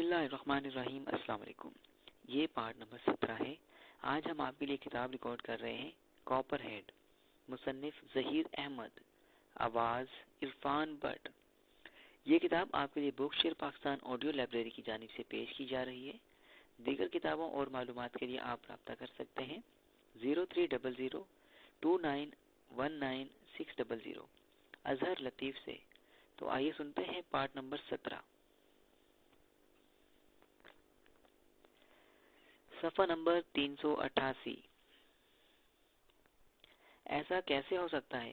اللہ الرحمن الرحیم۔ السلام علیکم۔ یہ پارٹ نمبر 17 ہے۔ آج ہم آپ کے لیے کتاب ریکارڈ کر رہے ہیں، کاپر ہیڈ، مصنف ظہیر احمد، آواز عرفان بٹ۔ یہ کتاب آپ کے لیے بک شیئر پاکستان آڈیو لائبریری کی جانب سے پیش کی جا رہی ہے۔ دیگر کتابوں اور معلومات کے لیے آپ رابطہ کر سکتے ہیں 0300291960 اظہر لطیف سے۔ تو آئیے سنتے ہیں پارٹ نمبر 17۔ صفحہ نمبر 388۔ ایسا کیسے ہو سکتا ہے؟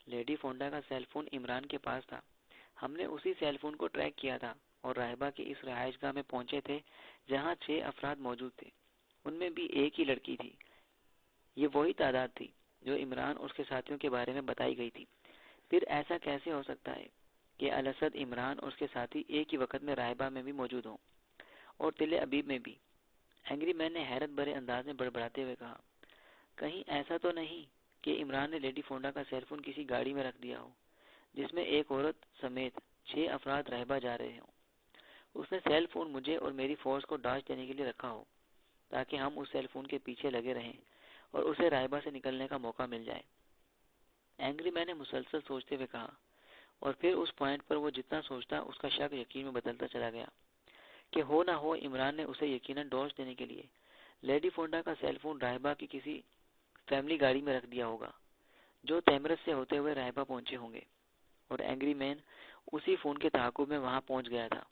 لیڈی فونڈا کا سیل فون عمران کے پاس تھا۔ ہم نے اسی سیل فون کو ٹریک کیا تھا اور راہبہ کی اس رہائش گاہ میں پہنچے تھے جہاں 6 افراد موجود تھے۔ ان میں بھی ایک ہی لڑکی تھی۔ یہ وہی تعداد تھی جو عمران اور اس کے ساتھیوں کے بارے میں بتائی گئی تھی۔ پھر ایسا کیسے ہو سکتا ہے کہ الاسد، عمران اور اس کے ساتھی ایک ہی وقت میں راہبہ میں بھی موجود ہوں اور تل ابیب میں بھی؟ اینگری مین نے حیرت بھرے انداز میں بڑبڑاتے ہوئے کہا، کہیں ایسا تو نہیں کہ عمران نے لیڈی فونڈا کا سیل فون کسی گاڑی میں رکھ دیا ہو جس میں ایک عورت سمیت 6 افراد راہبہ جا رہے ہوں؟ اس نے سیل فون مجھے اور میری فورس کو ڈاش دینے کے لیے رکھا ہو تاکہ ہم اس سیل فون کے پیچھے لگے رہیں اور اسے راہبہ سے نکلنے کا موقع مل جائے۔ اینگری مین نے مسلسل سوچتے ہوئے کہا، اور پھر اس پوائنٹ پر وہ جتنا سوچتا اس کا شک یقین میں بدلتا چلا گیا کہ ہو نہ ہو عمران نے اسے یقیناً ڈوش دینے کے لیے لیڈی فونڈا کا سیل فون راہبہ کی کسی فیملی گاڑی میں رکھ دیا ہوگا جو تیمرت سے ہوتے ہوئے راہبہ پہنچے ہوں گے، اور اینگری مین اسی فون کے تعاقب میں وہاں پہنچ گیا تھا۔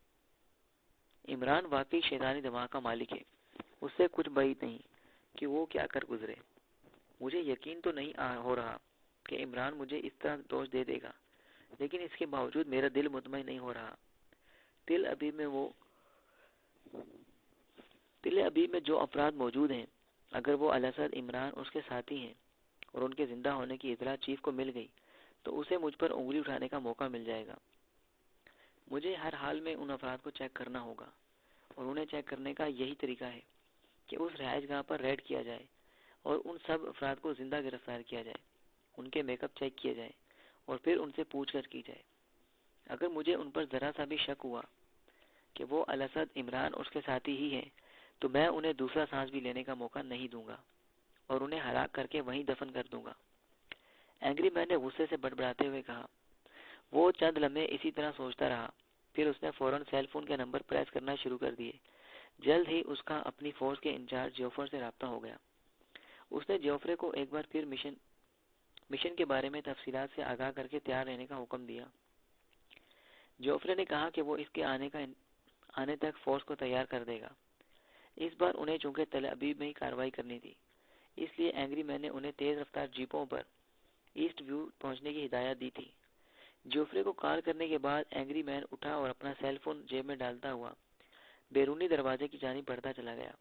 عمران واقعی شیطانی دماغ کا مالک ہے۔ اس سے کچھ بعید نہیں کہ وہ کیا کر گزرے۔ مجھے یقین تو نہیں ہو رہا کہ عمران مجھے اس طرح دوش دے دے گا، لیکن اس کے باوجود میرا دل مطمئن نہیں ہو رہا۔ تل ابیب میں جو افراد موجود ہیں، اگر وہ الاسد، عمران اور اس کے ساتھی ہیں اور ان کے زندہ ہونے کی اطلاع چیف کو مل گئی تو اسے مجھ پر انگلی اٹھانے کا موقع مل جائے گا۔ مجھے ہر حال میں ان افراد کو چیک کرنا ہوگا، اور انہیں چیک کرنے کا یہی طریقہ ہے کہ اس رہائش گاہ پر ریڈ کیا جائے اور ان سب افراد کو زندہ گرفتار کیا جائے، ان کے میک اپ چیک کیے جائے اور پھر ان سے پوچھ گچھ کی جائے۔ اگر مجھے ان پر ذرا سا بھی شک ہوا کہ وہ الاسد، عمران اور اس کے ساتھی ہی ہیں تو میں انہیں دوسرا سانس بھی لینے کا موقع نہیں دوں گا اور انہیں ہلاک کر کے وہیں دفن کر دوں گا۔ اینگری مین نے غصے سے بڑبڑاتے ہوئے کہا۔ وہ چند لمحے اسی طرح سوچتا رہا، پھر اس نے فوراً سیل فون کے نمبر پریس کرنا شروع کر دیے۔ جلد ہی اس کا اپنی فورس کے انچارج جوفر سے رابطہ ہو گیا۔ اس نے جوفرے کو ایک بار پھر مشن کے بارے میں تفصیلات سے آگاہ کر کے تیار رہنے کا حکم دیا۔ جوفرے نے کہا کہ وہ اس کے آنے تک فورس کو تیار کر دے گا۔ اس بار انہیں چونکہ تل ابیب میں ہی کارروائی کرنی تھی، اس لیے اینگری مین نے انہیں تیز رفتار جیپوں پر ایسٹ ویو پہنچنے کی ہدایت دی تھی۔ جوفرے کو کال کرنے کے بعد اینگری مین اٹھا اور اپنا سیل فون جیب میں ڈالتا ہوا بیرونی دروازے کی جانب بڑھتا چلا گیا۔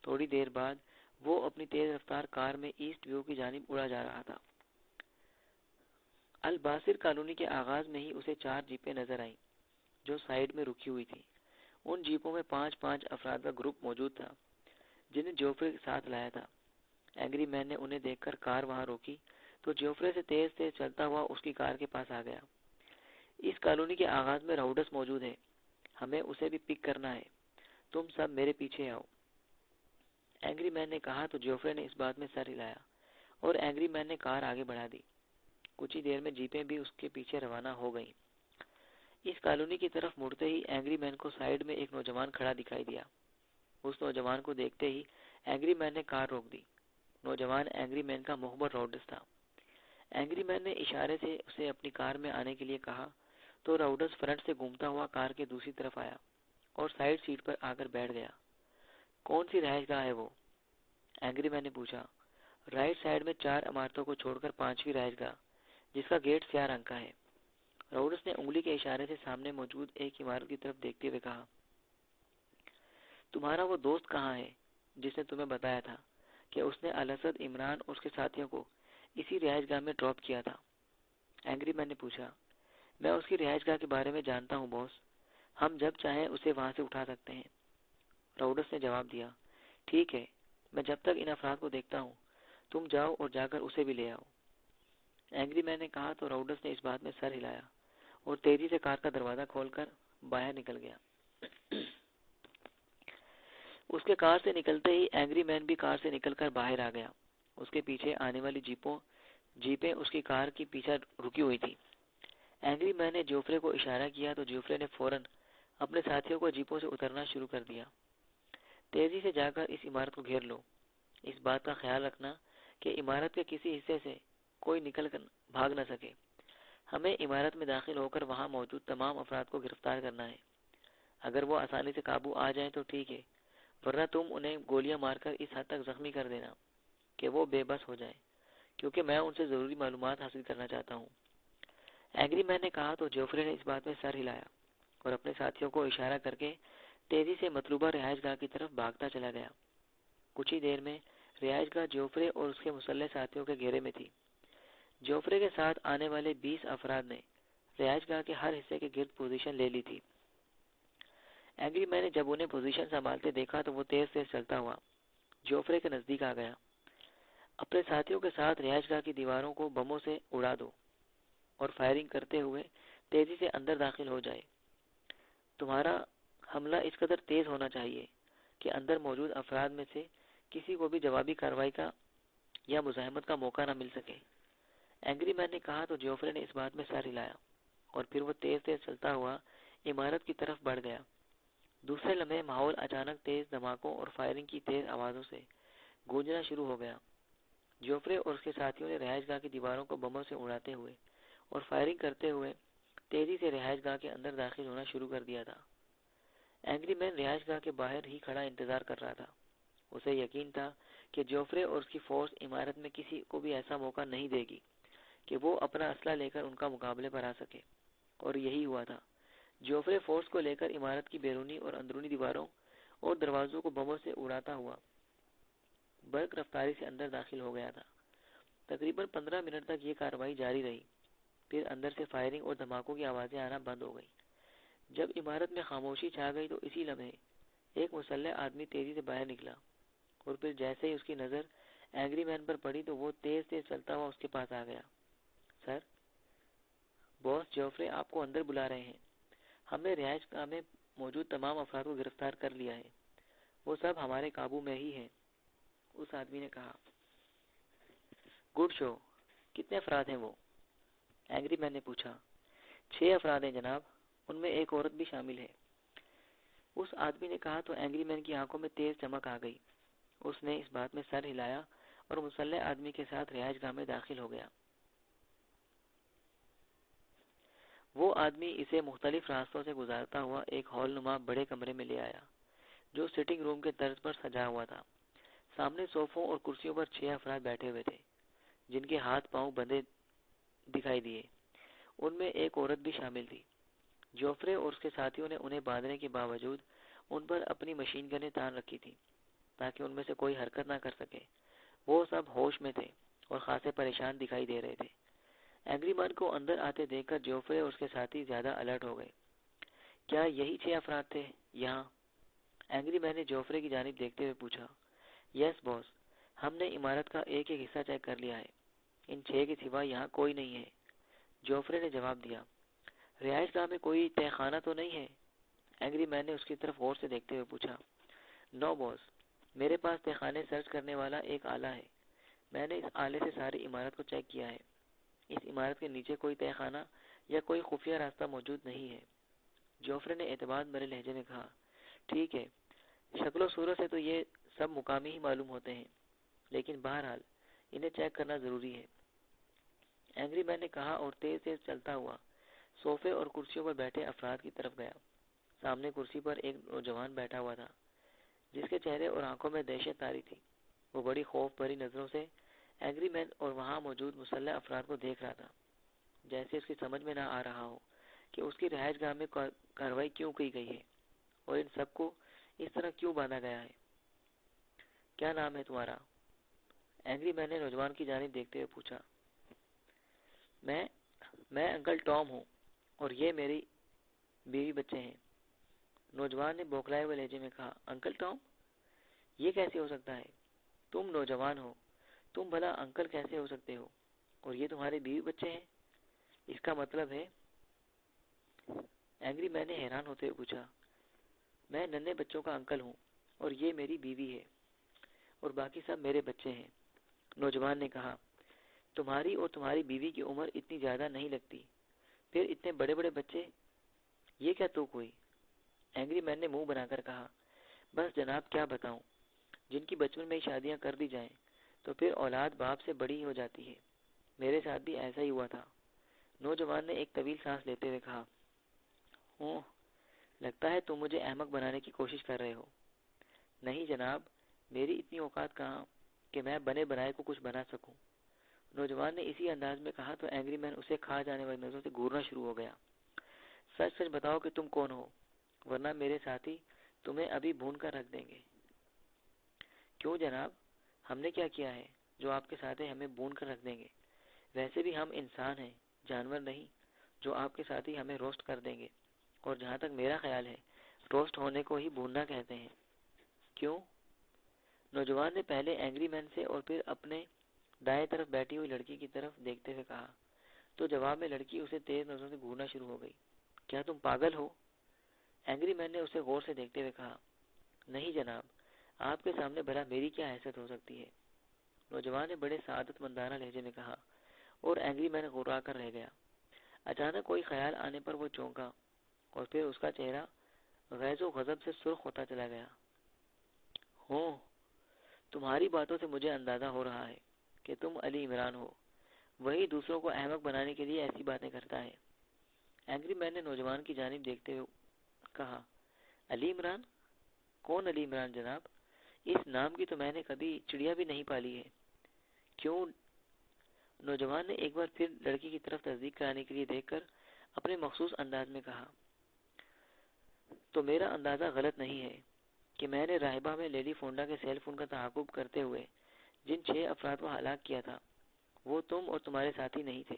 تھوڑی دیر بعد وہ اپنی تیز رفتار کار میں ایسٹ ویو کی جانب اڑا جا رہا تھا۔ الباصر کالونی کے آغاز میں ہی اسے 4 جیپیں نظر آئیں جو سائیڈ میں رکی ہوئی تھی۔ ان جیپوں میں 5 افراد کا گروپ موجود تھا جنہیں جوفرے کے ساتھ لایا تھا۔ اینگری مین نے انہیں دیکھ کر کار وہاں روکی تو جوفرے سے تیز چلتا ہوا اس کی کار کے پاس آ گیا۔ اس کالونی کے آغاز میں راؤڈس موجود ہے، ہمیں اسے بھی پک کرنا ہے، تم سب میرے پیچھے آؤ۔ اینگری مین نے کہا تو جوفرے نے اس بات میں سر ہلایا اور اینگری مین نے کار آگے بڑھا دی۔ کچھ ہی دیر میں جیپیں بھی اس کے پیچھے روانہ ہو گئیں۔ اس کالونی کی طرف مڑتے ہی اینگری مین کو سائیڈ میں ایک نوجوان کھڑا دکھائی دیا۔ اس نوجوان کو دیکھتے ہی اینگری مین نے کار روک دی۔ نوجوان اینگری مین کا مخبر راؤڈس تھا۔ اینگری مین نے اشارے سے اسے اپنی کار میں آنے کے لیے کہا تو راؤڈس فرنٹ سے گھومتا ہوا کار کے دوسری طرف آیا اور سائیڈ سیٹ پر آ کر بیٹھ گیا۔ کون سی رہائش گاہ ہے وہ؟ اینگری مین نے پوچھا۔ رائٹ سائیڈ میں 4 عمارتوں کو چھوڑ کر 5ویں رہائش گاہ جس کا گیٹ سیاہ رنگ کا ہے۔ راؤڈس نے انگلی کے اشارے سے سامنے موجود ایک عمارت کی طرف دیکھتے ہوئے کہا، تمہارا وہ دوست کہاں ہے جس نے تمہیں بتایا تھا کہ اس نے الاسد، عمران اور اس کے ساتھیوں کو اسی رہائش گاہ میں ڈراپ کیا تھا؟ اینگری مین نے پوچھا۔ میں اس کی رہائش گاہ کے بارے میں جانتا ہوں باس، ہم جب چاہیں اسے وہاں سے اٹھا سکتے ہیں۔ راؤڈس نے جواب دیا، ٹھیک ہے، میں جب تک ان افراد کو دیکھتا ہوں تم جاؤ اور جا کر اسے بھی لے آؤ۔ اینگری مین نے کہا تو راؤڈس نے اس بات میں سر ہلایا اور تیزی سے کار کا دروازہ کھول کر باہر نکل گیا۔ اس کے کار سے نکلتے ہی اینگری مین بھی کار سے نکل کر باہر آ گیا۔ اس کے پیچھے آنے والی جیپیں اس کی کار کی پیچھے رکی ہوئی تھی۔ اینگری مین نے جوفرے کو اشارہ کیا تو جوفرے نے فوراً اپنے ساتھیوں کو جیپوں سے اترنا شروع کر دیا۔ تیزی سے جا کر اس عمارت کو گھیر لو۔ اس بات کا خیال رکھنا کہ عمارت کے کسی حصے سے کوئی نکل کر بھاگ نہ سکے۔ ہمیں عمارت میں داخل ہو کر وہاں موجود تمام افراد کو گرفتار کرنا ہے۔ اگر وہ آسانی سے قابو آ جائیں تو ٹھیک ہے، ورنہ تم انہیں گولیاں مار کر اس حد تک زخمی کر دینا کہ وہ بے بس ہو جائیں، کیونکہ میں ان سے ضروری معلومات حاصل کرنا چاہتا ہوں۔ اینگری مین نے کہا تو جوفرے نے اس بات میں سر ہلایا اور اپنے ساتھیوں کو اشارہ کر کے تیزی سے مطلوبہ رہائش گاہ کی طرف بھاگتا چلا گیا۔ کچھ ہی دیر میں رہائش گاہ جوفرے اور اس کے مسلح ساتھیوں کے گھیرے میں تھی۔ جوفرے کے ساتھ آنے والے 20 افراد نے رہائش گاہ کے ہر حصے کے گرد پوزیشن لے لی تھی۔ اینگری مین نے جب انہیں پوزیشن سنبھالتے دیکھا تو وہ تیز تیز چلتا ہوا جوفرے کے نزدیک آ گیا۔ اپنے ساتھیوں کے ساتھ رہائش گاہ کی دیواروں کو بموں سے اڑا دو اور فائرنگ کرتے ہوئے تیزی سے اندر داخل ہو جائے۔ تمہارا حملہ اس قدر تیز ہونا چاہیے کہ اندر موجود افراد میں سے کسی کو بھی جوابی کارروائی کا یا مزاحمت کا موقع نہ مل سکے۔ اینگری مین نے کہا تو جوفرے نے اس بات میں سر ہلایا اور پھر وہ تیز تیز چلتا ہوا عمارت کی طرف بڑھ گیا۔ دوسرے لمحے ماحول اچانک تیز دھماکوں اور فائرنگ کی تیز آوازوں سے گونجنا شروع ہو گیا۔ جوفرے اور اس کے ساتھیوں نے رہائش گاہ کی دیواروں کو بموں سے اڑاتے ہوئے اور فائرنگ کرتے ہوئے تیزی سے رہائش گاہ کے اندر داخل ہونا شروع کر دیا تھا۔ اینگری مین رہائش گاہ کے باہر ہی کھڑا انتظار کر رہا تھا۔ اسے یقین تھا کہ جوفرے اور اس کی فورس عمارت میں کسی کو بھی ایسا موقع نہیں دے گی کہ وہ اپنا اسلحہ لے کر ان کا مقابلے پر آ سکے، اور یہی ہوا تھا۔ جوفرے فورس کو لے کر عمارت کی بیرونی اور اندرونی دیواروں اور دروازوں کو بموں سے اڑاتا ہوا برق رفتاری سے اندر داخل ہو گیا تھا۔ تقریباً 15 منٹ تک یہ کارروائی جاری رہی، پھر اندر سے فائرنگ اور دھماکوں کی آوازیں آنا بند ہو گئی۔ جب عمارت میں خاموشی چھا گئی تو اسی لمحے ایک مسلح آدمی تیزی سے باہر نکلا، اور پھر جیسے ہی اس کی نظر اینگری مین پر پڑی تو وہ تیز تیز چلتا ہوا اس کے پاس آ گیا۔ سر، باس جوفرے آپ کو اندر بلا رہے ہیں۔ ہم نے رہائش گاہ میں موجود تمام افراد کو گرفتار کر لیا ہے، وہ سب ہمارے قابو میں ہی ہیں، اس آدمی نے کہا۔ گڈ شو، کتنے افراد ہیں وہ؟ اینگری مین نے پوچھا۔ 6 افراد ہیں جناب، ان میں ایک عورت بھی شامل ہے، اس آدمی نے کہا تو اینگری مین کی آنکھوں میں تیز چمک آ گئی۔ اس نے اس بات میں سر ہلایا اور مسلح آدمی کے ساتھ رہائش گاہ میں داخل ہو گیا۔ وہ آدمی اسے مختلف راستوں سے گزارتا ہوا ایک ہال نما بڑے کمرے میں لے آیا جو سٹنگ روم کے طرز پر سجا ہوا تھا۔ سامنے صوفوں اور کرسیوں پر 6 افراد بیٹھے ہوئے تھے جن کے ہاتھ پاؤں بندھے دکھائی دیے۔ ان میں ایک عورت بھی شامل تھی۔ جوفرے اور اس کے ساتھیوں نے انہیں باندھنے کے باوجود ان پر اپنی مشین گنیں تان رکھی تھی تاکہ ان میں سے کوئی حرکت نہ کر سکے۔ وہ سب ہوش میں تھے اور خاصے پریشان دکھائی دے رہے تھے۔ اینگری مین کو اندر آتے دیکھ کر جوفرے اور اس کے ساتھی زیادہ الرٹ ہو گئے۔ کیا یہی 6 افراد تھے یہاں؟ اینگری مین نے جوفرے کی جانب دیکھتے ہوئے پوچھا۔ یس باس، ہم نے عمارت کا ایک ایک حصہ چیک کر لیا ہے، ان 6 کے سوا یہاں کوئی نہیں ہے، جوفرے نے جواب دیا۔ رہائش گاہ میں کوئی تہہ خانہ تو نہیں ہے؟ اینگری مین نے اس کی طرف غور سے دیکھتے ہوئے پوچھا۔ نو باس، میرے پاس تہہ خانے سرچ کرنے والا ایک آلہ ہے، میں نے اس آلے سے ساری عمارت کو چیک کیا ہے۔ اس عمارت کے نیچے کوئی تہہ خانہ یا کوئی خفیہ راستہ موجود نہیں ہے، جوفرے نے اعتماد بھرے لہجے میں کہا۔ ٹھیک ہے، شکل و صورت سے تو یہ سب مقامی ہی معلوم ہوتے ہیں، لیکن بہرحال انہیں چیک کرنا ضروری ہے، اینگری مین نے کہا اور تیز تیز چلتا ہوا صوفے اور کرسیوں پر بیٹھے افراد کی طرف گیا۔ سامنے کرسی پر ایک نوجوان بیٹھا ہوا تھا جس کے چہرے اور آنکھوں میں دہشت طاری تھی۔ وہ بڑی خوف بھری نظروں سے اینگری مین اور وہاں موجود مسلح افراد کو دیکھ رہا تھا، جیسے اس کی سمجھ میں نہ آ رہا ہو کہ اس کی رہائش گاہ میں کارروائی کیوں کی گئی ہے اور ان سب کو اس طرح کیوں باندھا گیا ہے۔ کیا نام ہے تمہارا؟ اینگری مین نے نوجوان کی جانب دیکھتے ہوئے پوچھا۔ میں انکل ٹام ہوں اور یہ میری بیوی بچے ہیں، نوجوان نے بوکھلائے ہوئے لہجے میں کہا۔ Uncle Tom? یہ کیسے ہو سکتا ہے؟ تم نوجوان ہو، تم بھلا انکل کیسے ہو سکتے ہو؟ اور یہ تمہارے بیوی بچے ہیں؟ اس کا مطلب ہے؟ اینگری مین نے حیران ہوتے ہوئے پوچھا۔ میں ننھے بچوں کا انکل ہوں، اور یہ میری بیوی ہے اور باقی سب میرے بچے ہیں۔ نوجوان نے کہا، تمہاری اور تمہاری بیوی کی عمر اتنی زیادہ نہیں لگتی، پھر اتنے بڑے بڑے بچے، یہ کیا توک ہوئی؟ اینگری مین نے منہ بنا کر کہا، بس جناب کیا بتاؤں، جن کی بچپن میں ہی شادیاں کر دی جائیں تو پھر اولاد باپ سے بڑی ہو جاتی ہے۔ میرے ساتھ بھی ایسا ہی ہوا تھا۔ نوجوان نے ایک طویل سانس لیتے ہوئے کہا، اوہ، لگتا ہے تم مجھے احمق بنانے کی کوشش کر رہے ہو۔ نہیں جناب، میری اتنی اوقات کہاں کہ میں بنے بنائے کو کچھ بنا سکوں۔ نوجوان نے اسی انداز میں کہا تو اینگری مین اسے کھا جانے والی نظروں سے گھورنا شروع ہو گیا۔ سچ سچ بتاؤ کہ تم کون ہو، ورنہ میرے ساتھی تمہیں ابھی بھون کر رکھ دیں گے۔ کیوں جناب، ہم نے کیا کیا ہے جو آپ کے ساتھی ہمیں بھون کر رکھ دیں گے؟ ویسے بھی ہم انسان ہیں، جانور نہیں، جو آپ کے ساتھی ہمیں روسٹ کر دیں گے۔ اور جہاں تک میرا خیال ہے، روسٹ ہونے کو ہی بھوننا کہتے ہیں۔ کیوں؟ نوجوان نے پہلے اینگری مین سے اور پھر اپنے دائیں طرف بیٹھی ہوئی لڑکی کی طرف دیکھتے ہوئے کہا، تو جواب میں لڑکی اسے تیز نظروں سے گھورنا شروع ہو گئی۔ کیا تم پاگل ہو؟ اینگری مین نے اسے غور سے دیکھتے ہوئے کہا، نہیں جناب، آپ کے سامنے بھلا میری کیا حیثیت ہو سکتی ہے؟ نوجوان نے بڑے سعادت مندانہ لہجے میں کہا، اور اینگری مین غورا کر رہ گیا۔ اچانک کوئی خیال آنے پر وہ چونکا اور پھر اس کا چہرہ غیظ و غضب سے سرخ ہوتا چلا گیا۔ ہوں، تمہاری باتوں سے مجھے اندازہ ہو رہا ہے کہ تم علی عمران ہو، وہی دوسروں کو احمق بنانے کے لیے ایسی باتیں کرتا ہے۔ اینگری مین نے نوجوان کی جانب دیکھتے ہوئے کہا، علی عمران؟ کون علی عمران جناب؟ اس نام کی تو میں نے کبھی چڑیا بھی نہیں پالی ہے۔ کیوں؟ نوجوان نے ایک بار پھر لڑکی کی طرف تصدیق کرانے کے لیے دیکھ کر اپنے مخصوص انداز میں کہا، تو میرا اندازہ غلط نہیں ہے کہ میں نے راہبہ میں لیڈی فونڈا کے سیل فون کا تعاقب کرتے ہوئے جن 6 افراد کو ہلاک کیا تھا وہ تم اور تمہارے ساتھی نہیں تھے۔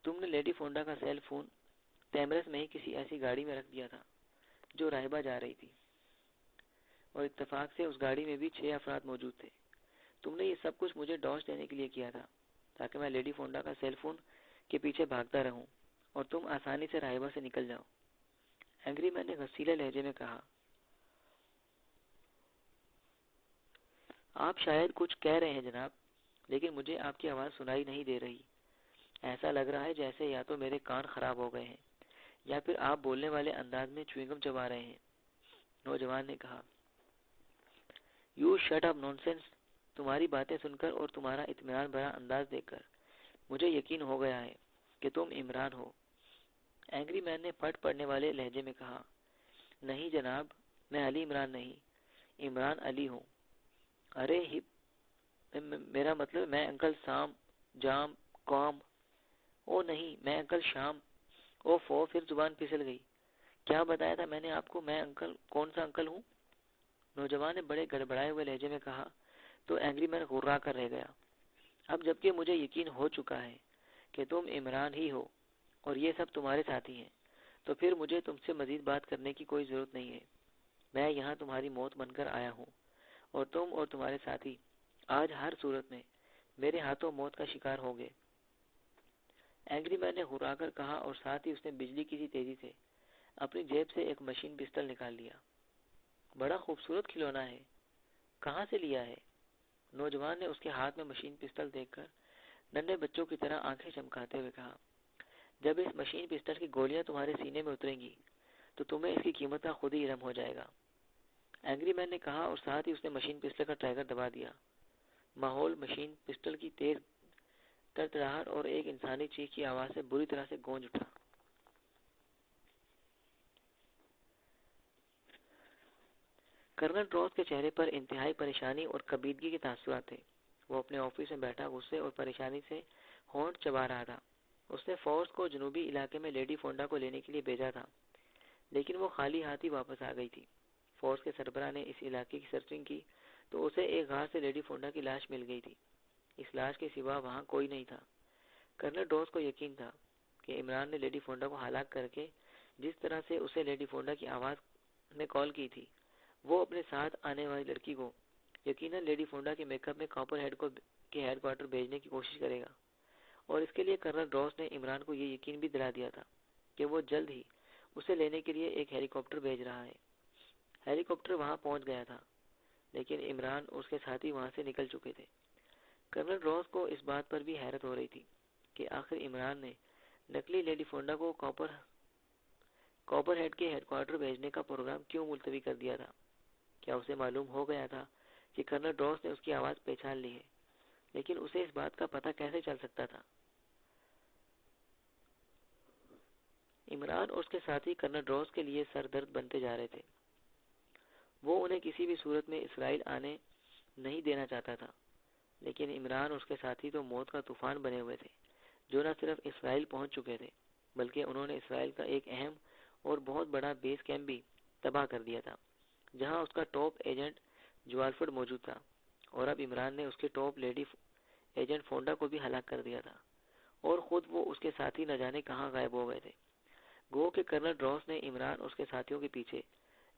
تم نے لیڈی فونڈا کا سیل فون تیمرس میں ہی کسی ایسی گاڑی میں رکھ دیا تھا جو راہبہ جا رہی تھی، اور اتفاق سے اس گاڑی میں بھی 6 افراد موجود تھے۔ تم نے یہ سب کچھ مجھے ڈوش دینے کے لیے کیا تھا تاکہ میں لیڈی فونڈا کا سیل فون کے پیچھے بھاگتا رہوں اور تم آسانی سے راہبہ سے نکل جاؤ۔ اینگری مین نے غصیلے لہجے میں کہا، آپ شاید کچھ کہہ رہے ہیں جناب، لیکن مجھے آپ کی آواز سنائی نہیں دے رہی۔ ایسا لگ رہا ہے جیسے یا تو میرے کان خراب ہو گئے ہیں یا پھر آپ بولنے والے انداز میں چوئنگم چبا رہے ہیں۔ نوجوان نے کہا، یو شٹ اپ نونسنس۔ تمہاری باتیں سن کر اور تمہارا اطمینان بھرا انداز دیکھ کر مجھے یقین ہو گیا ہے کہ تم عمران ہو۔ اینگری مین نے پھٹ پڑنے والے لہجے میں کہا، نہیں جناب، میں علی عمران نہیں، عمران علی ہوں۔ ارے میرا مطلب میں انکل سام جام کام۔ او نہیں، میں انکل شام۔ او فو، پھر زبان پھسل گئی۔ کیا بتایا تھا میں نے آپ کو؟ میں انکل کون سا انکل ہوں؟ نوجوان نے بڑے گڑبڑائے ہوئے لہجے میں کہا تو اینگری مین غرا کر رہ گیا۔ اب جبکہ مجھے یقین ہو چکا ہے کہ تم عمران ہی ہو اور یہ سب تمہارے ساتھی ہیں، تو پھر مجھے تم سے مزید بات کرنے کی کوئی ضرورت نہیں ہے۔ میں یہاں تمہاری موت بن کر آیا ہوں اور تم اور تمہارے ساتھی آج ہر صورت میں میرے ہاتھوں موت کا شکار ہوگے۔ اینگری مین نے ہرا کر کہا اور ساتھ ہی اس نے بجلی کی سی تیزی سے اپنی جیب سے ایک مشین پستل نکال لیا۔ بڑا خوبصورت کھلونا ہے، کہاں سے لیا ہے؟ نوجوان نے اس کے ہاتھ میں مشین پستل دیکھ کر ننھے بچوں کی طرح آنکھیں چمکاتے ہوئے کہا، جب اس مشین پستل کی گولیاں تمہارے سینے میں اتریں گی تو تمہیں اس کی قیمت کا خود ہی علم ہو جائے گا۔ اینگری مین نے کہا اور ساتھ ہی اس نے مشین پستل کا ٹریگر دبا دیا۔ ماحول مشین پستل کی تیز تڑتڑاہٹ اور ایک انسانی چیخ کی آواز سے بری طرح سے گونج اٹھا۔ کرنل روز کے چہرے پر انتہائی پریشانی اور کبیدگی کے تاثرات تھے۔ وہ اپنے آفس میں بیٹھا غصے اور پریشانی سے ہونٹ چبا رہا تھا۔ اس نے فورس کو جنوبی علاقے میں لیڈی فونڈا کو لینے کے لیے بھیجا تھا، لیکن وہ خالی ہاتھ ہی واپس آ گئی تھی۔ فورس کے سربراہ نے اس علاقے کی سرچنگ کی تو اسے ایک غار سے لیڈی فونڈا کی لاش مل گئی تھی۔ اس لاش کے سوا وہاں کوئی نہیں تھا۔ کرنل ڈوز کو یقین تھا کہ عمران نے لیڈی فونڈا کو ہلاک کر کے جس طرح سے اسے لیڈی فونڈا کی آواز میں کال کی تھی، وہ اپنے ساتھ آنے والی لڑکی کو یقیناً لیڈی فونڈا کے میک اپ میں کاپر ہیڈ کو کے ہیڈ کوارٹر بھیجنے کی کوشش کرے گا، اور اس کے لیے کرنل ڈوز نے عمران کو یہ یقین بھی دلا دیا تھا کہ وہ جلد ہی اسے لینے کے لیے ایک ہیلی کاپٹر بھیج رہا ہے۔ ہیلی کاپٹر وہاں پہنچ گیا تھا، لیکن عمران اور اس کے ساتھی وہاں سے نکل چکے تھے۔ کرنل راس کو اس بات پر بھی حیرت ہو رہی تھی کہ آخر عمران نے نکلی لیڈی فونڈا کو کاپر ہیڈ کے ہیڈ کوارٹر بھیجنے کا پروگرام کیوں ملتوی کر دیا تھا۔ کیا اسے معلوم ہو گیا تھا کہ کرنل راس نے اس کی آواز پہچان لی ہے؟ لیکن اسے اس بات کا پتہ کیسے چل سکتا تھا؟ عمران اور اس کے ساتھی کرنل راس کے لیے سر درد بنتے جا رہے تھے۔ وہ انہیں کسی بھی صورت میں اسرائیل آنے نہیں دینا چاہتا تھا، لیکن عمران اور اس کے ساتھی تو موت کا طوفان بنے ہوئے تھے، جو نہ صرف اسرائیل پہنچ چکے تھے بلکہ انہوں نے اسرائیل کا ایک اہم اور بہت بڑا بیس کیمپ بھی تباہ کر دیا تھا، جہاں اس کا ٹاپ ایجنٹ جوالفرڈ موجود تھا، اور اب عمران نے اس کے ٹاپ لیڈی ایجنٹ فونڈا کو بھی ہلاک کر دیا تھا، اور خود وہ اس کے ساتھی نہ جانے کہاں غائب ہو گئے تھے۔ گو کہ کرنل راس نے عمران اور اس کے ساتھیوں کے پیچھے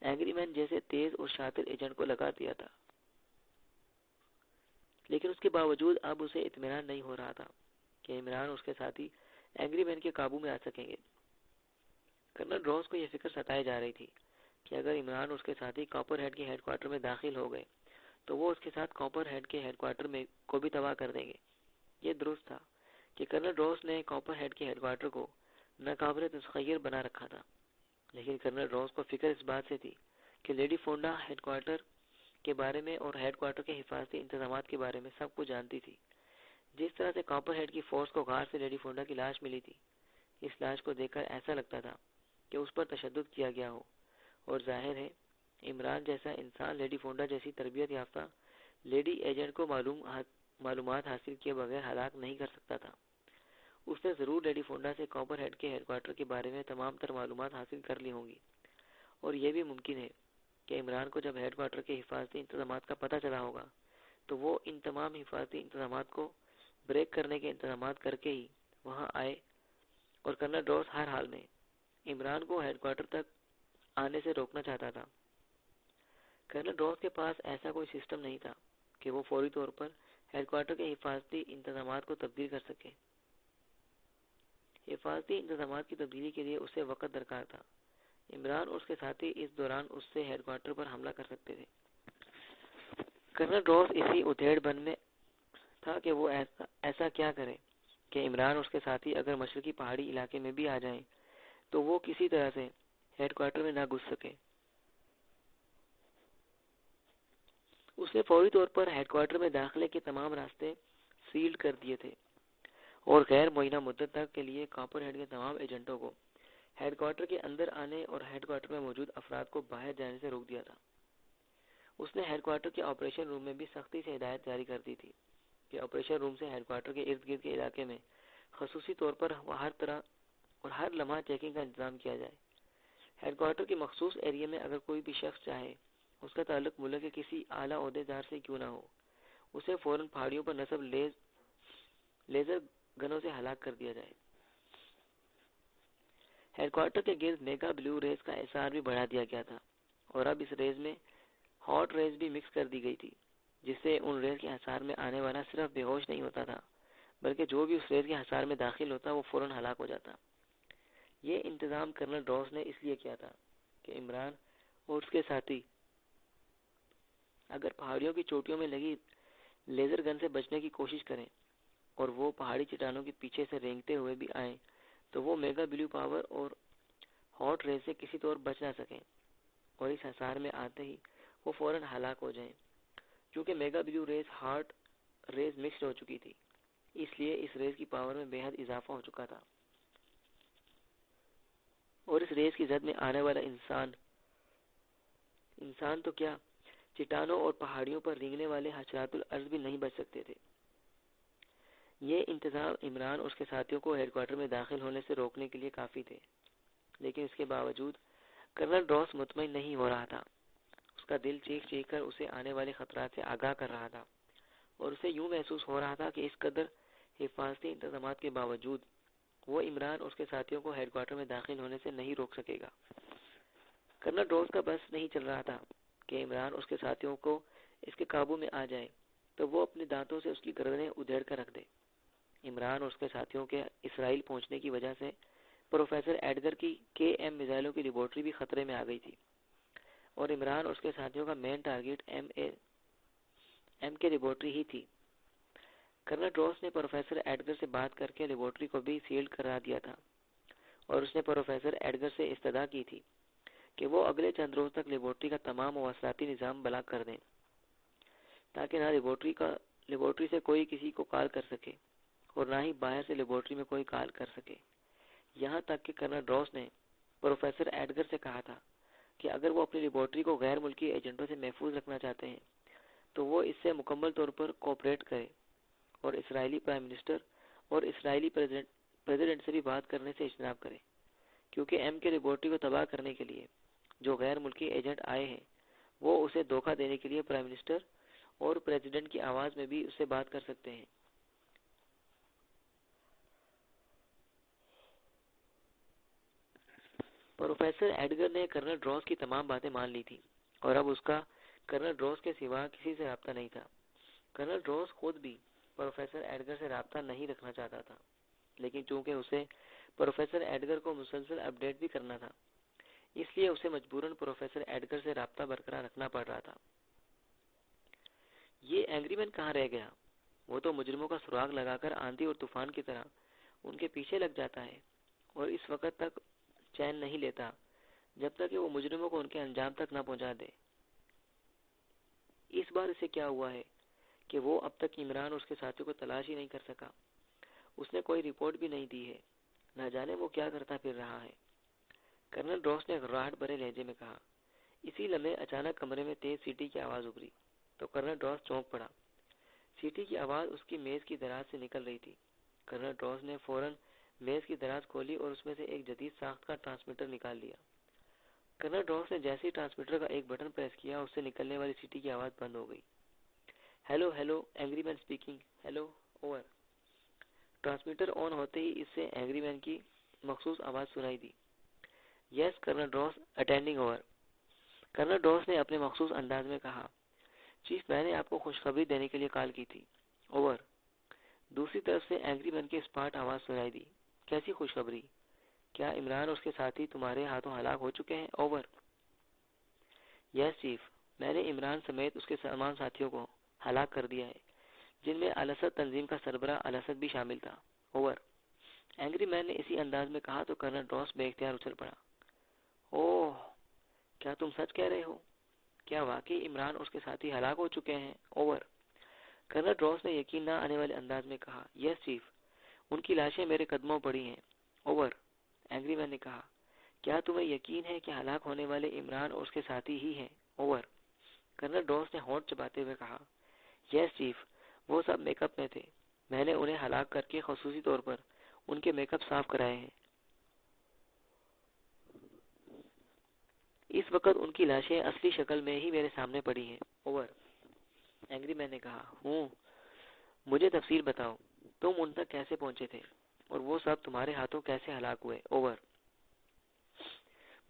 اینگری مین جیسے تیز اور شاطر ایجنٹ کو لگا دیا تھا، لیکن اس کے باوجود اب اسے اطمینان نہیں ہو رہا تھا کہ عمران اور اس کے ساتھی اینگری مین کے قابو میں آ سکیں گے۔ کرنل راس کو یہ فکر ستائے جا رہی تھی کہ اگر عمران اور اس کے ساتھی کاپر ہیڈ کے ہیڈ کوارٹر میں داخل ہو گئے تو وہ اس کے ساتھ کاپر ہیڈ کے ہیڈ کوارٹر میں کو بھی تباہ کر دیں گے۔ یہ درست تھا کہ کرنل راس نے کاپر ہیڈ کے ہیڈ کوارٹر کو ناقابل تسخیر بنا رکھا تھا، لیکن کرنل راس کو فکر اس بات سے تھی کہ لیڈی فونڈا ہیڈ کوارٹر کے بارے میں اور ہیڈ کوارٹر کے حفاظتی انتظامات کے بارے میں سب کچھ جانتی تھی۔ جس طرح سے کاپر ہیڈ کی فورس کو غار سے لیڈی فونڈا کی لاش ملی تھی، اس لاش کو دیکھ کر ایسا لگتا تھا کہ اس پر تشدد کیا گیا ہو، اور ظاہر ہے عمران جیسا انسان لیڈی فونڈا جیسی تربیت یافتہ لیڈی ایجنٹ کو معلومات حاصل کیے بغیر ہلاک نہیں کر سکتا تھا۔ اس نے ضرور لیڈی فونڈا سے کاپر ہیڈ کے ہیڈ کوارٹر کے بارے میں تمام تر معلومات حاصل کر لی ہوں گی، اور یہ بھی ممکن ہے کہ عمران کو جب ہیڈ کوارٹر کے حفاظتی انتظامات کا پتہ چلا ہوگا تو وہ ان تمام حفاظتی انتظامات کو بریک کرنے کے انتظامات کر کے ہی وہاں آئے، اور کرنل راس ہر حال میں عمران کو ہیڈ کوارٹر تک آنے سے روکنا چاہتا تھا۔ کرنل راس کے پاس ایسا کوئی سسٹم نہیں تھا کہ وہ فوری طور پر ہیڈ کوارٹر کے حفاظتی انتظامات کو تبدیل کر سکے۔ حفاظتی انتظامات کی تبدیلی کے لیے اسے وقت درکار تھا۔ عمران اور اس کے ساتھی اس دوران اس سے ہیڈ کوارٹر پر حملہ کر سکتے تھے۔ کرنل راس اسی ادھیڑ بن میں تھا کہ وہ ایسا کیا کرے کہ عمران اور اس کے ساتھی اگر مشرقی پہاڑی علاقے میں بھی آ جائیں تو وہ کسی طرح سے ہیڈ کوارٹر میں نہ گھس سکے۔ اس نے فوری طور پر ہیڈ کوارٹر میں داخلے کے تمام راستے سیلڈ کر دیے تھے، اور غیر معینہ مدت تک کے لیے کاپر ہیڈ کے تمام ایجنٹوں کو ہیڈ کوارٹر کے اندر آنے اور ہیڈ کوارٹر میں موجود افراد کو باہر جانے سے روک دیا تھا۔ اس نے ہیڈ کوارٹر کے آپریشن روم میں بھی سختی سے ہدایت جاری کر دی تھی کہ آپریشن روم سے ہیڈ کوارٹر کے ارد گرد کے علاقے میں خصوصی طور پر ہر طرح اور ہر لمحہ چیکنگ کا انتظام کیا جائے۔ ہیڈ کوارٹر کے مخصوص ایریا میں اگر کوئی بھی شخص چاہے اس کا تعلق ملک کے کسی اعلیٰ عہدیدار سے کیوں نہ ہو، اسے فوراً پہاڑیوں پر نصب لیزر گنوں سے ہلاک کر دیا جائے۔ ہیڈ کوارٹر کے گرد میگا بلیو ریز کا احسار بھی بڑھا دیا گیا تھا، اور اب اس ریز میں ہاٹ ریز بھی مکس کر دی گئی تھی، جس سے ان ریز کے احسار میں آنے والا صرف بے ہوش نہیں ہوتا تھا بلکہ جو بھی اس ریز کے احسار میں داخل ہوتا وہ فوراً ہلاک ہو جاتا۔ یہ انتظام کرنل راس نے اس لیے کیا تھا کہ عمران اور اس کے ساتھی اگر پہاڑیوں کی چوٹیوں میں لگی لیزر گن سے بچنے کی کوشش کریں اور وہ پہاڑی چٹانوں کے پیچھے سے رینگتے ہوئے بھی آئیں تو وہ میگا بلیو پاور اور ہاٹ ریز سے کسی طور بچ نہ سکیں، اور اس حصار میں آتے ہی وہ فوراً ہلاک ہو جائیں۔ کیونکہ mega blue rays hot rays mixed ہو چکی تھی، اس لیے اس ریز کی پاور میں بے حد اضافہ ہو چکا تھا، اور اس ریز کی زد میں آنے والا انسان تو کیا، چٹانوں اور پہاڑیوں پر رینگنے والے حشرات الارض بھی نہیں بچ سکتے تھے۔ یہ انتظام عمران اور اس کے ساتھیوں کو ہیڈ کوارٹر میں داخل ہونے سے روکنے کے لیے کافی تھے، لیکن اس کے باوجود کرنل راس مطمئن نہیں ہو رہا تھا۔ اس کا دل چیخ چیخ کر اسے آنے والے خطرات سے آگاہ کر رہا تھا، اور اسے یوں محسوس ہو رہا تھا کہ اس قدر حفاظتی انتظامات کے باوجود وہ عمران اور اس کے ساتھیوں کو ہیڈ کوارٹر میں داخل ہونے سے نہیں روک سکے گا۔ کرنل راس کا بس نہیں چل رہا تھا کہ عمران اور اس کے ساتھیوں کو اس کے قابو میں آ جائے تو وہ اپنے دانتوں سے اس کی گردنیں ادھیڑ کر رکھ دے۔ عمران اور اس کے ساتھیوں کے اسرائیل پہنچنے کی وجہ سے پروفیسر ایڈگر کی کے ایم میزائلوں کی لیبارٹری بھی خطرے میں آ گئی تھی۔ اور عمران اور اس کے ساتھیوں کا مین ٹارگیٹ ایم کے لیبارٹری ہی تھی۔ کرنل روس نے پروفیسر ایڈگر سے بات کر کے لیبارٹری کو بھی سیلڈ کرا دیا تھا، اور اس نے پروفیسر ایڈگر سے استدعا کی تھی کہ وہ اگلے چند روز تک لیبارٹری کا تمام مواصلاتی نظام بلاک کر دیں، تاکہ نہ لیبارٹری سے کوئی کسی کو کال کر سکے اور نہ ہی باہر سے لیبارٹری میں کوئی کال کر سکے۔ یہاں تک کہ کرنل روس نے پروفیسر ایڈگر سے کہا تھا کہ اگر وہ اپنی لیبارٹری کو غیر ملکی ایجنٹوں سے محفوظ رکھنا چاہتے ہیں تو وہ اس سے مکمل طور پر کوآپریٹ کرے اور اسرائیلی پرائم منسٹر اور اسرائیلی پریزیڈنٹ سے بھی بات کرنے سے اجتناب کرے، کیونکہ ایم کے لیبارٹری کو تباہ کرنے کے لیے جو غیر ملکی ایجنٹ آئے ہیں وہ اسے دھوکہ دینے کے لیے پرائم منسٹر اور پریزیڈنٹ کی آواز میں بھی اس سے بات کر سکتے ہیں۔ پروفیسر ایڈگر نے کرنل روس کی تمام باتیں مان لی تھیں، اور اب اس کا کرنل روس کے سوا کسی سے رابطہ نہیں تھا۔ کرنل روس خود بھی پروفیسر ایڈگر سے رابطہ نہیں رکھنا چاہتا تھا، لیکن چونکہ اسے پروفیسر ایڈگر کو مسلسل اپڈیٹ بھی کرنا تھا، اس لیے اسے مجبوراً پروفیسر ایڈگر سے رابطہ برقرار رکھنا پڑ رہا تھا۔ یہ اینگری مین کہاں رہ گیا؟ وہ تو مجرموں کا سراغ لگا کر آندھی اور طوفان کی طرح ان کے پیچھے لگ جاتا ہے، اور اس وقت تک چین نہیں لیتا جب تک کہ وہ مجرموں کو ان کے انجام تک نہ پہنچا دے۔ اس بار اسے کیا ہوا ہے کہ وہ اب تک عمران اور اس کے ساتھیوں کو تلاش ہی نہیں کر سکا۔ اس نے کوئی رپورٹ بھی نہیں دی ہے، نہ جانے وہ کیا کرتا پھر رہا ہے۔ کرنل روس نے گھبراہٹ بھرے لہجے میں کہا۔ اسی لمحے اچانک کمرے میں تیز سیٹی کی آواز ابھری تو کرنل روس چونک پڑا۔ سیٹی کی آواز اس کی میز کی دراز سے نکل رہی تھی۔ کرنل روس نے فوراً میز کی دراز کھولی اور اس میں سے ایک جدید ساخت کا ٹرانسمیٹر نکال لیا۔ کرنل روس نے جیسے ہی ٹرانسمیٹر کا ایک بٹن پریس کیا، اس سے نکلنے والی سیٹی کی آواز بند ہو گئی۔ ہیلو ہیلو، اینگری مین اسپیکنگ، ہیلو، اوور۔ ٹرانسمیٹر آن ہوتے ہی اس سے اینگری مین کی مخصوص آواز سنائی دی۔ یس کرنل روس، اٹینڈنگ اوور۔ کرنل روس نے اپنے مخصوص انداز میں کہا، چیف میں نے آپ کو خوشخبری دینے کے لیے کال کی تھی، اوور۔ دوسری طرف سے اینگری مین کی اسپاٹ آواز سنائی دی، کیسی خوشخبری؟ کیا عمران اور اس کے ساتھی تمہارے ہاتھوں ہلاک ہو چکے ہیں، اوور؟ یس چیف، میں نے عمران سمیت اس کے تمام ساتھیوں کو ہلاک کر دیا ہے، جن میں الاسد تنظیم کا سربراہ الاسد بھی شامل تھا، اوور۔ اینگری مین نے اسی انداز میں کہا تو کرنل روس بے اختیار اچھل پڑا۔ اوہ، کیا تم سچ کہہ رہے ہو؟ کیا واقعی عمران اور اس کے ساتھی ہلاک ہو چکے ہیں، اوور؟ کرنل روس نے یقین نہ آنے والے انداز میں کہا، یس چیف، ان کی لاشیں میرے قدموں پڑی ہیں، اوور۔ اینگری مین نے کہا، کیا تمہیں یقین ہے کہ ہلاک ہونے والے عمران اور اس کے ساتھی ہی ہیں، اوور؟ کرنل روس نے ہونٹ چباتے ہوئے کہا، یس چیف، وہ سب میک اپ میں تھے، میں نے انہیں ہلاک کر کے خصوصی طور پر ان کے میک اپ صاف کرائے ہیں۔ اس وقت ان کی لاشیں اصلی شکل میں ہی میرے سامنے پڑی ہیں، اوور۔ اینگری مین نے کہا، مجھے تفصیل بتاؤ، تم ان تک کیسے پہنچے تھے اور وہ سب تمہارے ہاتھوں کیسے ہلاک ہوئے، اوور۔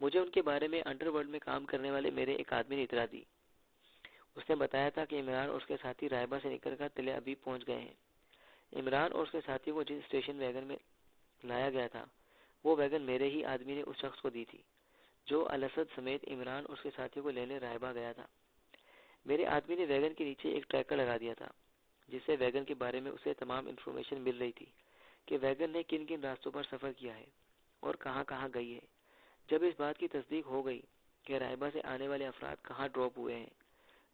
مجھے ان کے بارے میں انڈر ورلڈ میں کام کرنے والے میرے ایک آدمی نے اطلاع دی۔ اس نے بتایا تھا کہ عمران اور اس کے ساتھی رائبہ سے نکل کر تل ابیب پہنچ گئے ہیں۔ عمران اور اس کے ساتھیوں کو جس اسٹیشن ویگن میں لایا گیا تھا، وہ ویگن میرے ہی آدمی نے اس شخص کو دی تھی جو الاسد سمیت عمران اور اس کے ساتھیوں کو لینے رائبہ گیا تھا۔ میرے آدمی نے ویگن کے نیچے ایک ٹریکر لگا دیا تھا، جس سے ویگن کے بارے میں اسے تمام انفارمیشن مل رہی تھی کہ ویگن نے کن کن راستوں پر سفر کیا ہے اور کہاں کہاں گئی ہے۔ جب اس بات کی تصدیق ہو گئی کہ رائبہ سے آنے والے افراد کہاں ڈراپ ہوئے ہیں،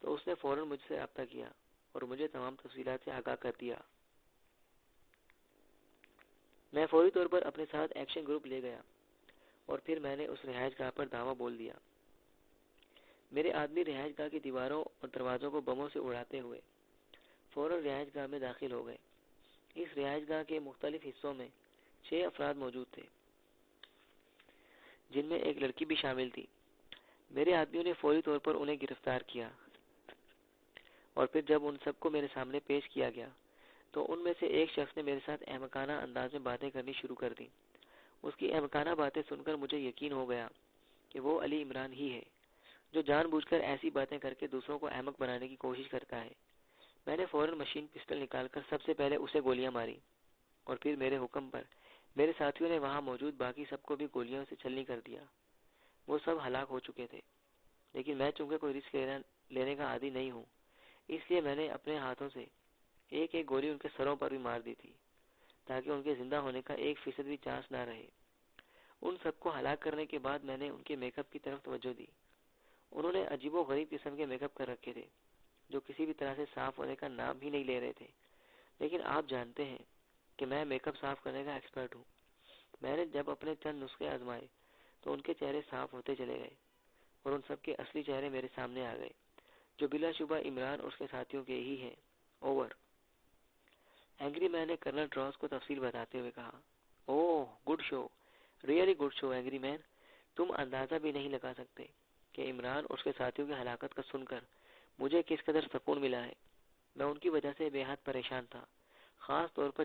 تو اس نے فوراً مجھ سے رابطہ کیا اور مجھے تمام تفصیلات سے آگاہ کر دیا۔ میں فوری طور پر اپنے ساتھ ایکشن گروپ لے گیا اور پھر میں نے اس رہائش گاہ پر دھاوا بول دیا۔ میرے آدمی رہائش گاہ کی دیواروں اور دروازوں کو بموں سے اڑاتے ہوئے فوراً رہائش گاہ میں داخل ہو گئے۔ اس رہائش گاہ کے مختلف حصوں میں 6 افراد موجود تھے، جن میں ایک لڑکی بھی شامل تھی۔ میرے آدمیوں نے فوری طور پر انہیں گرفتار کیا، اور پھر جب ان سب کو میرے سامنے پیش کیا گیا تو ان میں سے ایک شخص نے میرے ساتھ احمقانہ انداز میں باتیں کرنی شروع کر دی۔ اس کی احمقانہ باتیں سن کر مجھے یقین ہو گیا کہ وہ علی عمران ہی ہے، جو جان بوجھ کر ایسی باتیں کر کے دوسروں کو احمق بنانے کی کوشش کرتا ہے۔ میں نے فوراً مشین پسٹل نکال کر سب سے پہلے اسے گولیاں ماری، اور پھر میرے حکم پر میرے ساتھیوں نے وہاں موجود باقی سب کو بھی گولیوں سے چھلنی کر دیا۔ وہ سب ہلاک ہو چکے تھے۔ لیکن میں چونکہ کوئی رسک لینے کا عادی نہیں ہوں، اس لیے میں نے اپنے ہاتھوں سے ایک ایک گولی ان کے سروں پر بھی مار دی تھی تاکہ ان کے زندہ ہونے کا 1% بھی چانس نہ رہے۔ ان سب کو ہلاک کرنے کے بعد میں نے ان کے میک اپ کی طرف توجہ دی۔ انہوں نے عجیب و غریب قسم کے میک اپ کر رکھے تھے جو کسی بھی طرح سے صاف ہونے کا نام ہی نہیں لے رہے تھے، لیکن آپ جانتے ہیں کہ میں میک اپ صاف کرنے کا ایکسپرٹ ہوں۔ میں نے جب اپنے چند نسخے آزمائے تو ان کے چہرے صاف ہوتے چلے گئے اور ان سب کے اصلی چہرے میرے سامنے آ گئے جو بلا شبہ عمران اور اس کے ساتھیوں کے ہی ہیں۔ اوور۔ اینگری مین نے کرنل ڈراس کو تفصیل بتاتے ہوئے کہا، اوہ good show, really good show angry مین۔ تم اندازہ بھی نہیں لگا سکتے کہ عمران اور اس کے ساتھیوں کی ہلاکت کا سن کر مجھے کس قدر سکون ملا ہے۔ میں ان کی وجہ سے بے حد پریشان تھا، خاص طور پر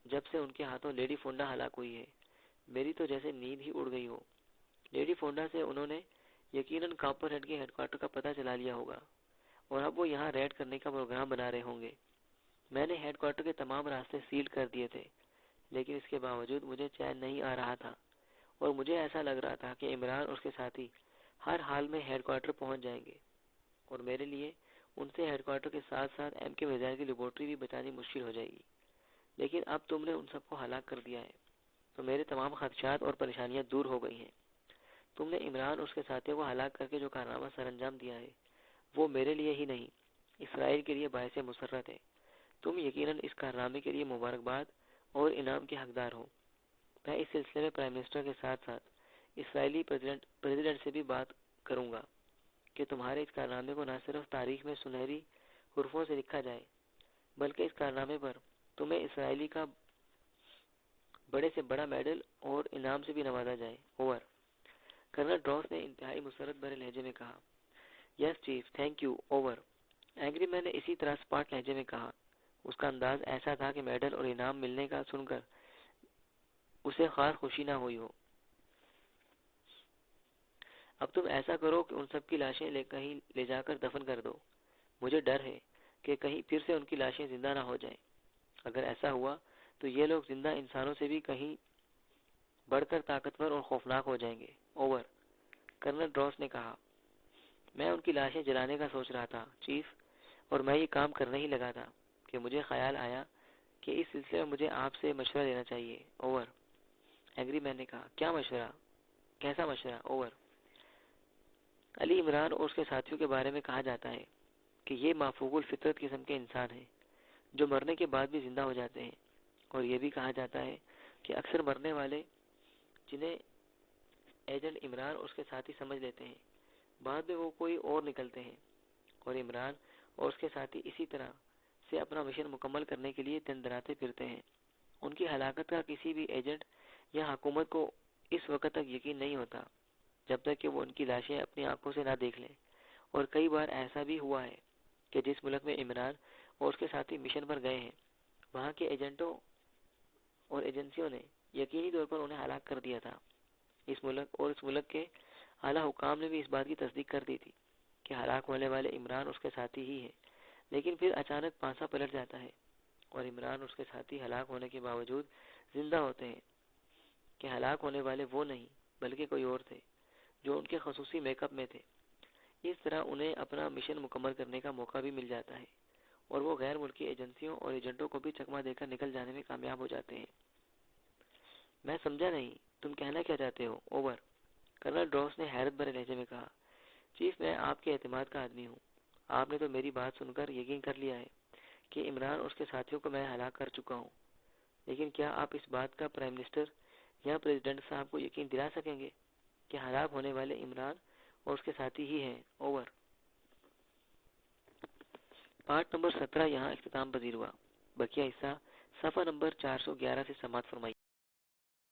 جب سے ان کے ہاتھوں لیڈی فونڈا ہلاک ہوئی ہے۔ میری تو جیسے نیند ہی اڑ گئی ہو۔ لیڈی فونڈا سے انہوں نے یقیناً کاپر ہیڈ کے ہیڈ کوارٹر کا پتہ چلا لیا ہوگا اور اب وہ یہاں ریڈ کرنے کا پروگرام بنا رہے ہوں گے۔ میں نے ہیڈ کوارٹر کے تمام راستے سیل کر دیے تھے، لیکن اس کے باوجود مجھے چین نہیں آ رہا تھا اور مجھے ایسا لگ رہا تھا کہ عمران اور اس کے ساتھی ہر حال میں ہیڈ کوارٹر پہنچ جائیں گے اور میرے لیے ان سے ہیڈ کوارٹر کے ساتھ ساتھ ایم کے میزائل کی لیبارٹری بھی بچانی مشکل ہو جائے گی۔ لیکن اب تم نے ان سب کو ہلاک کر دیا ہے تو میرے تمام خدشات اور پریشانیاں دور ہو گئی ہیں۔ تم نے عمران اور اس کے ساتھیوں کو ہلاک کر کے جو کارنامہ سر انجام دیا ہے وہ میرے لیے ہی نہیں، اسرائیل کے لیے باعث مسرت ہے۔ تم یقیناً اس کارنامے کے لیے مبارکباد اور انعام کے حقدار ہو۔ میں اس سلسلے میں پرائم منسٹر کے ساتھ ساتھ اسرائیلی پریزیڈنٹ سے بھی بات کروں گا کہ تمہارے اس کارنامے کو نہ صرف تاریخ میں سنہری حروفوں سے لکھا جائے بلکہ اس کارنامے پر تمہیں اسرائیلی کا بڑے سے بڑا میڈل اور انعام سے بھی نوازا جائے۔ اوور۔ کرنل ڈراس نے انتہائی مسرت بھرے لہجے میں کہا، yes chief, thank you, over. Angry man نے اسی طرح سپاٹ لہجے میں کہا۔ اس کا انداز ایسا تھا کہ میڈل اور انعام ملنے کا سن کر اسے خاص خوشی نہ ہوئی ہو۔ اب تم ایسا کرو کہ ان سب کی لاشیں کہیں لے جا کر دفن کر دو۔ مجھے ڈر ہے کہ کہیں پھر سے ان کی لاشیں زندہ نہ ہو جائیں۔ اگر ایسا ہوا تو یہ لوگ زندہ انسانوں سے بھی کہیں بڑھ کر طاقتور اور خوفناک ہو جائیں گے۔ اوور۔ کرنل ڈراس نے کہا، میں ان کی لاشیں جلانے کا سوچ رہا تھا چیف، اور میں یہ کام کرنے ہی لگا تھا کہ مجھے خیال آیا کہ اس سلسلے میں مجھے آپ سے مشورہ لینا چاہیے۔ اوور۔ اینگری مین نے کہا، کیا مشورہ؟ کیسا مشورہ؟ اوور۔ علی عمران اور اس کے ساتھیوں کے بارے میں کہا جاتا ہے کہ یہ مافوق الفطرت قسم کے انسان ہیں جو مرنے کے بعد بھی زندہ ہو جاتے ہیں، اور یہ بھی کہا جاتا ہے کہ اکثر مرنے والے جنہیں ایجنٹ عمران اور اس کے ساتھی سمجھ لیتے ہیں بعد میں وہ کوئی اور نکلتے ہیں، اور عمران اور اس کے ساتھی اسی طرح سے اپنا مشن مکمل کرنے کے لیے دن دراتے پھرتے ہیں۔ ان کی ہلاکت کا کسی بھی ایجنٹ یا حکومت کو اس وقت تک یقین نہیں ہوتا جب تک کہ وہ ان کی لاشیں اپنی آنکھوں سے نہ دیکھ لیں، اور کئی بار ایسا بھی ہوا ہے کہ جس ملک میں عمران اور اس کے ساتھی مشن پر گئے ہیں وہاں کے ایجنٹوں اور ایجنسیوں نے یقینی طور پر انہیں ہلاک کر دیا تھا۔ اس ملک کے اعلیٰ حکام نے بھی اس بات کی تصدیق کر دی تھی کہ ہلاک ہونے والے عمران اور اس کے ساتھی ہی ہیں، لیکن پھر اچانک پانسا پلٹ جاتا ہے اور عمران اور اس کے ساتھی ہلاک ہونے کے باوجود زندہ ہوتے ہیں کہ ہلاک ہونے والے وہ نہیں بلکہ کوئی اور تھے جو ان کے خصوصی میک اپ میں تھے۔ اس طرح انہیں اپنا مشن مکمل کرنے کا موقع بھی مل جاتا ہے اور وہ غیر ملکی ایجنسیوں اور ایجنٹوں کو بھی چکمہ دے کر نکل جانے میں کامیاب ہو جاتے ہیں۔ میں سمجھا نہیں، تم کہنا کیا چاہتے ہو؟ اوور۔ کرنل ڈراس نے حیرت بھرے لہجے میں کہا، چیف، میں آپ کے اعتماد کا آدمی ہوں۔ آپ نے تو میری بات سن کر یقین کر لیا ہے کہ عمران اور اس کے ساتھیوں کو میں ہلاک کر چکا ہوں، لیکن کیا آپ اس بات کا پرائم منسٹر یا پریزیڈنٹ صاحب کو یقین دلا سکیں گے کہ ہلاک ہونے والے عمران اور اس کے ساتھی ہی ہیں؟ اوور۔ پارٹ نمبر 17 یہاں اختتام پذیر ہوا۔ بقیہ حصہ صفحہ نمبر 411 سے سماعت فرمائیے۔